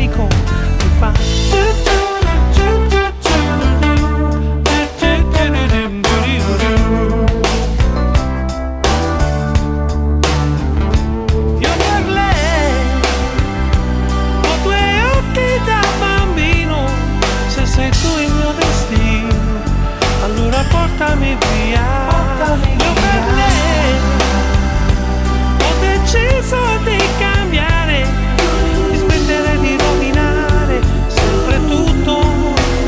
carico mi fa. Io per lei ho due occhi da bambino, se sei tu il mio destino, allora portami via. Io per lei ho deciso di cambiare, di smettere di rovinare sempre tutto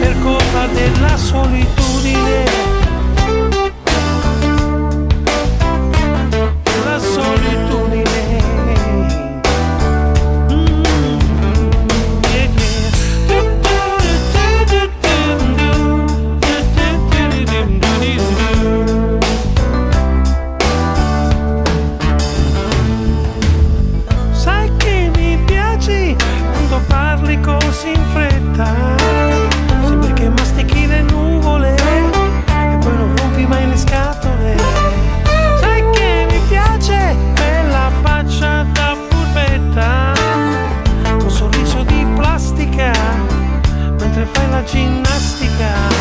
per colpa della solitudine. La solitudine. Sai che mi piaci quando parli così in fretta, sembri che mastichi le nuvole e poi non rompi mai le scatole. Sai che mi piace quella faccia da furbetta, con sorriso di plastica mentre fai la ginnastica.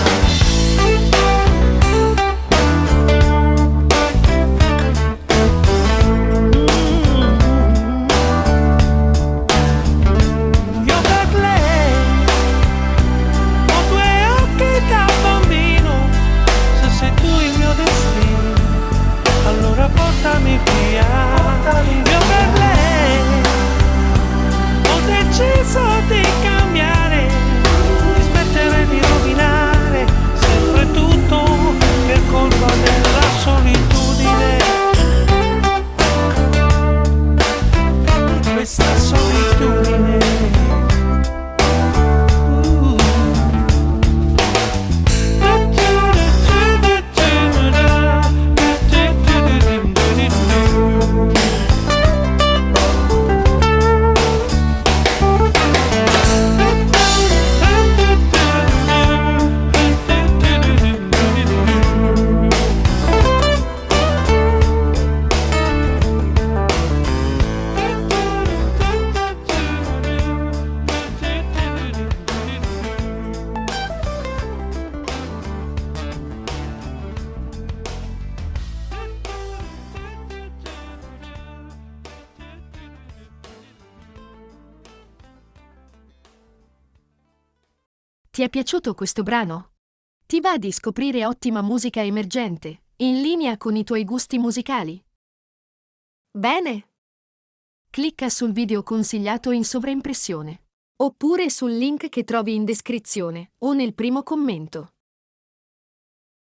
Io per lei ho due occhi da bambino, se sei tu il mio destino, allora portami via. Io per lei ho deciso di cambiare, di smettere di rovinare sempre tutto per colpa della solitudine. Questa solitudine. Ti è piaciuto questo brano? Ti va di scoprire ottima musica emergente, in linea con i tuoi gusti musicali? Bene! Clicca sul video consigliato in sovraimpressione, oppure sul link che trovi in descrizione o nel primo commento.